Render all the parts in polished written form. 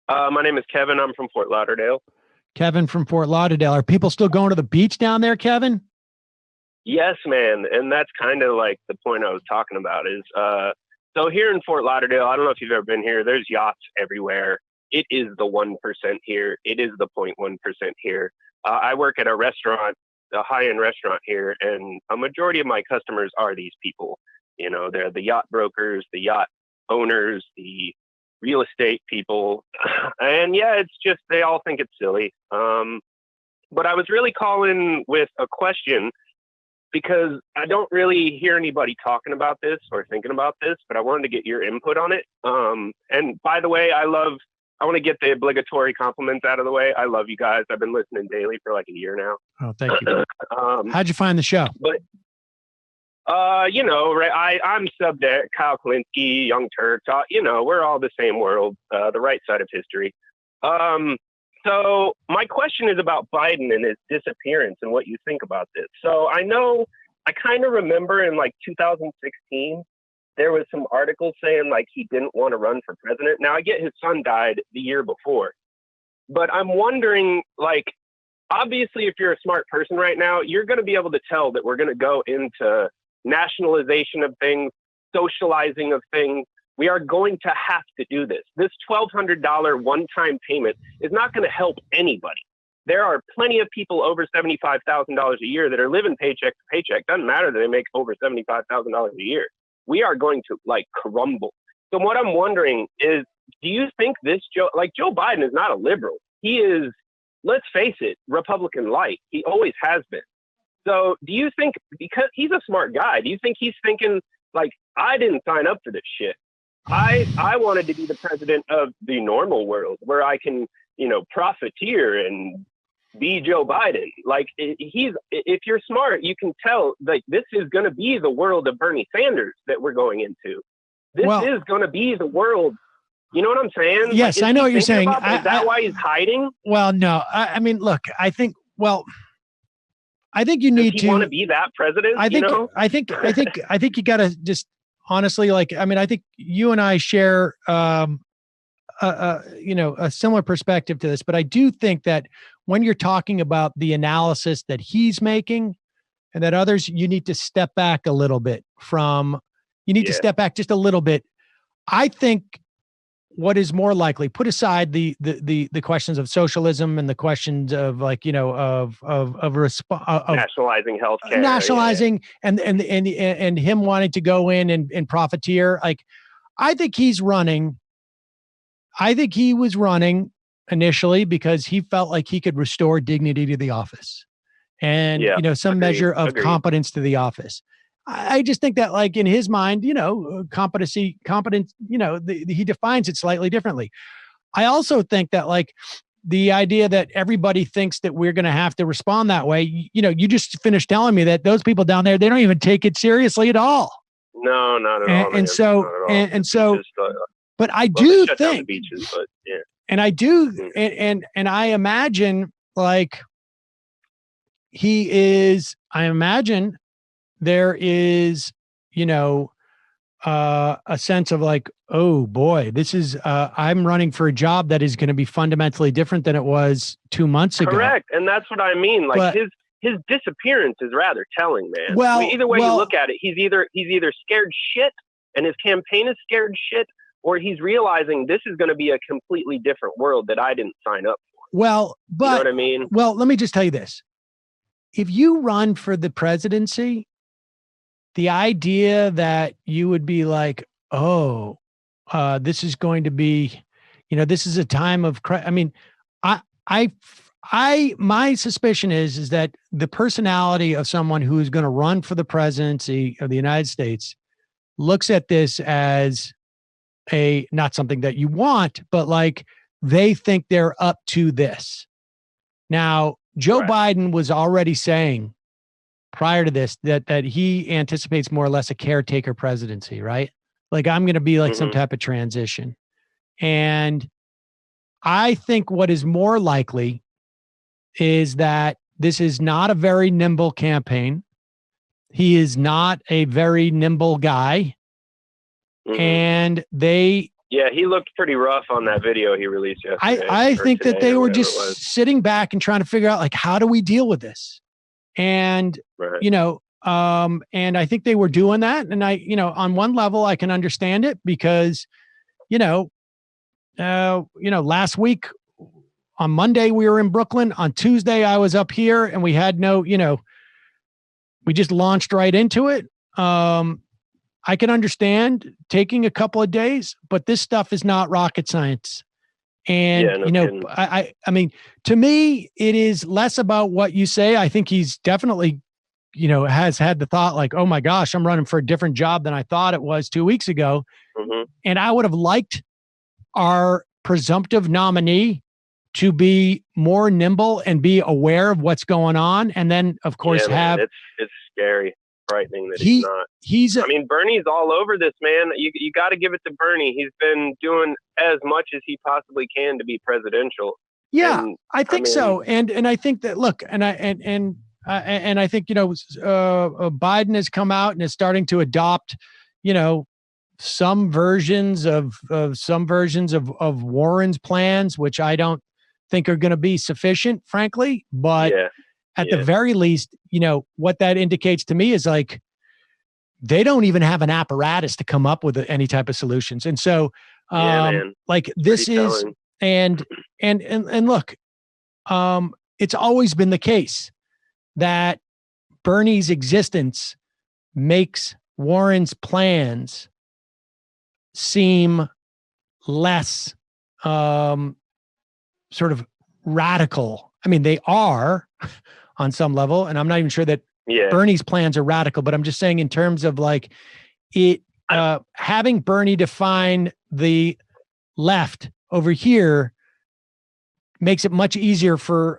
My name is Kevin. I'm from Fort Lauderdale. Kevin from Fort Lauderdale. Are people still going to the beach down there, Kevin? Yes, man. And that's kind of like the point I was talking about is, so here in Fort Lauderdale, I don't know if you've ever been here, there's yachts everywhere. It is the 1% here. It is the 0.1% here. I work at a restaurant, a high-end restaurant here, and a majority of my customers are these people. You know, they're the yacht brokers, the yacht owners, the real estate people. And yeah, it's just, they all think it's silly. But I was really calling with a question because I don't really hear anybody talking about this or thinking about this, but I wanted to get your input on it. And by the way, I want to get the obligatory compliments out of the way. I love you guys. I've been listening daily for like a year now. Oh, thank you. How'd you find the show? But, you know, right, I'm subbed at Kyle Klinsky, Young Turks, you know, we're all the same world, the right side of history. So my question is about Biden and his disappearance and what you think about this. So I know, I kind of remember in like 2016, there was some articles saying like he didn't want to run for president. Now I get his son died the year before, but I'm wondering, like, obviously if you're a smart person right now, you're going to be able to tell that we're going to go into nationalization of things, socializing of things. We are going to have to do this. This $1,200 one-time payment is not going to help anybody. There are plenty of people over $75,000 a year that are living paycheck to paycheck. Doesn't matter that they make over $75,000 a year. We are going to like crumble. So what I'm wondering is, do you think this Joe Biden is not a liberal? He is, let's face it, Republican light. He always has been. So do you think, because he's a smart guy, do you think he's thinking like, I didn't sign up for this shit. I wanted to be the president of the normal world where I can, you know, profiteer and be Joe Biden. Like if you're smart, you can tell like this is going to be the world of Bernie Sanders that we're going into. This is going to be the world. You know what I'm saying? Yes, like, I know what you're saying. Is that why he's hiding? Well, no, I mean, look, I think you need to want to be that president. I think, you know? I think you got to just honestly, like, I mean, I think you and I share, you know, a similar perspective to this, but I do think that when you're talking about the analysis that he's making and that others, you need to step back a little bit to step back just a little bit. I think what is more likely, put aside the questions of socialism and the questions of like, you know, of nationalizing healthcare, and him wanting to go in and profiteer. Like, I think he was running initially because he felt like he could restore dignity to the office and, you know, some measure of competence to the office. I just think that, like, in his mind, you know, competence, you know, he defines it slightly differently. I also think that, like, the idea that everybody thinks that we're going to have to respond that way, you know, you just finished telling me that those people down there, they don't even take it seriously at all. No, not at all. And so, but I do think, beaches, but yeah. And I do, and I imagine, like, I imagine there is, you know, a sense of like, oh boy, this is, I'm running for a job that is going to be fundamentally different than it was 2 months ago. Correct. And that's what I mean. Like, his disappearance is rather telling, man. Well, either way you look at it, he's either scared shit and his campaign is scared shit, or he's realizing this is going to be a completely different world that I didn't sign up for. Well, but, you know what I mean? Well, let me just tell you this. If you run for the presidency, the idea that you would be like, oh, this is going to be, you know, this is a time of, I mean, my suspicion is that the personality of someone who is going to run for the presidency of the United States looks at this as not something that you want, but like they think they're up to this. Now, Joe Biden was already saying prior to this that he anticipates more or less a caretaker presidency, right? Like, I'm going to be like some type of transition. And I think what is more likely is that this is not a very nimble campaign. He is not a very nimble guy. Mhm. And yeah, he looked pretty rough on that video he released yesterday. I think that they were just it was. sitting back and trying to figure out, like, how do we deal with this? And, Right. and I think they were doing that. And on one level, I can understand it because, last week on Monday, we were in Brooklyn. On Tuesday, I was up here, and we had we just launched right into it. I can understand taking a couple of days, but this stuff is not rocket science. And, Yeah, no kidding. I mean, to me, it is less about what you say. I think he's definitely, has had the thought like, oh my gosh, I'm running for a different job than I thought it was 2 weeks ago. Mhm. And I would have liked our presumptive nominee to be more nimble and be aware of what's going on. And then, of course, it's scary, frightening that he's not. I mean, Bernie's all over this, man. You got to give it to Bernie. He's been doing as much as he possibly can to be presidential. Yeah, and, I think so. And I think that, look, and I think, Biden has come out and is starting to adopt, some versions of Warren's plans, which I don't think are going to be sufficient, frankly. But at the very least, what that indicates to me is like, they don't even have an apparatus to come up with any type of solutions. And so, like this is, and look, it's always been the case that Bernie's existence makes Warren's plans seem less sort of radical. I mean, they are on some level, and I'm not even sure that Bernie's plans are radical, but I'm just saying in terms of like it, having Bernie define the left over here makes it much easier for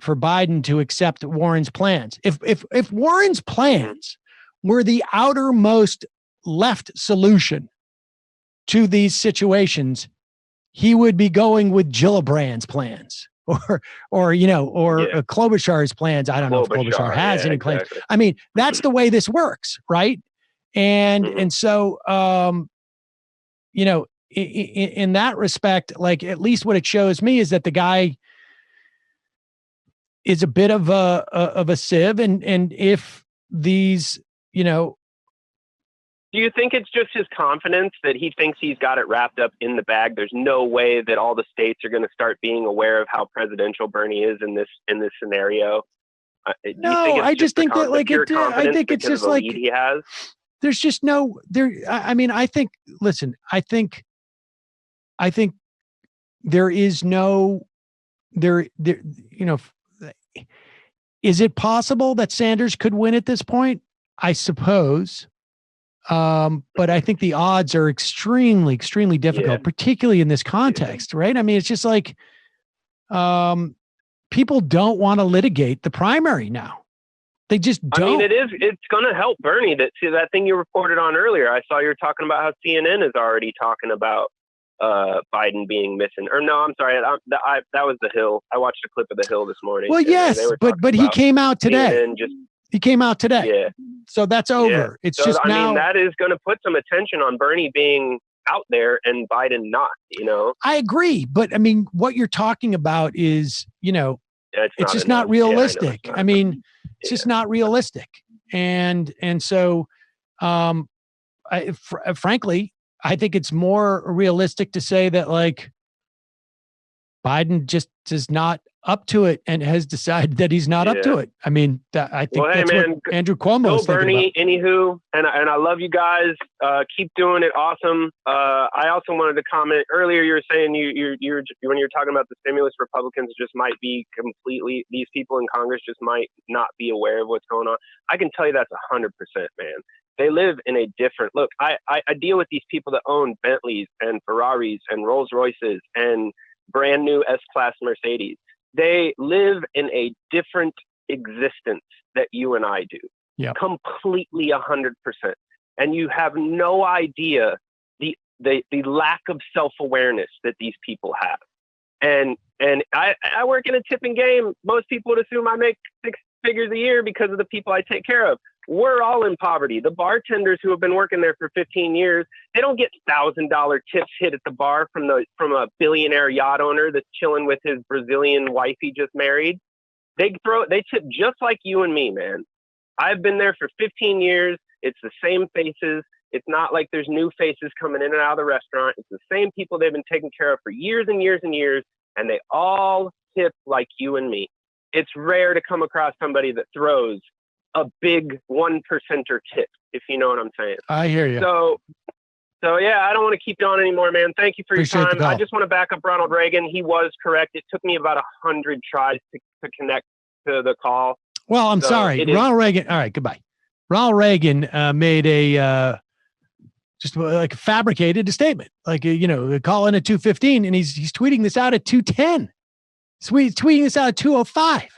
Biden to accept Warren's plans. If Warren's plans were the outermost left solution to these situations, he would be going with Gillibrand's plans or Klobuchar's plans. I don't know if Klobuchar has any plans. Exactly. I mean, that's the way this works, right? And so in that respect, like at least what it shows me is that the guy is a bit of a sieve, and if these, do you think it's just his confidence that he thinks he's got it wrapped up in the bag? There's no way that all the states are going to start being aware of how preserential Bernie is in this scenario. No, I just think that like I think it's just like he has. There's just no there. I mean, I think. Listen, I think there is no there. Is it possible that Sanders could win at this point? I suppose. But I think the odds are extremely, extremely difficult, particularly in this context, right? I mean, it's just like people don't want to litigate the primary now. They just don't. I mean, it's going to help Bernie. That thing you reported on earlier. I saw you were talking about how CNN is already talking about Biden being missing. Or no, I'm sorry. That was The Hill. I watched a clip of The Hill this morning. Well, yes, but he came out today. He came out today. Yeah. So that's over. Yeah. It's just now. I mean, that is going to put some attention on Bernie being out there and Biden not, I agree. But I mean, what you're talking about is, it's just not realistic. I mean, it's just not realistic. And so, frankly, I think it's more realistic to say that like Biden just is not up to it and has decided that he's not up to it. I mean, I think that's what Andrew Cuomo is thinking Bernie, about. Anywho, and I love you guys. Keep doing it. Awesome. I also wanted to comment earlier. You were saying you're when you're talking about the stimulus, Republicans just might be completely, these people in Congress just might not be aware of what's going on. I can tell you that's 100%, man. They live in a different look. I deal with these people that own Bentleys and Ferraris and Rolls Royces and brand new S-Class Mercedes. They live in a different existence that you and I do. Yeah. Completely 100%. And you have no idea the lack of self-awareness that these people have. And I work in a tipping game. Most people would assume I make 6 figures a year because of the people I take care of. we're all in poverty. The bartenders who have been working there for 15 years, they don't get $1,000 tips hit at the bar from a billionaire yacht owner that's chilling with his Brazilian wife he just married. They tip just like you and me, man. I've been there for 15 years. It's the same faces. It's not like there's new faces coming in and out of the restaurant. It's the same people they've been taking care of for years and years and years, and they all tip like you and me. It's rare to come across somebody that throws a big 1%er tip, if you know what I'm saying. I hear you. So yeah, I don't want to keep you on anymore, man. Thank you for Appreciate your time. I just want to back up Ronald Reagan. He was correct. It took me about 100 tries to connect to the call. Well, I'm sorry. Ronald Reagan. All right, goodbye. Ronald Reagan made a just like fabricated a statement, like, call in at 2:15, and he's tweeting this out at 2:10. So he's tweeting this out at 2:05.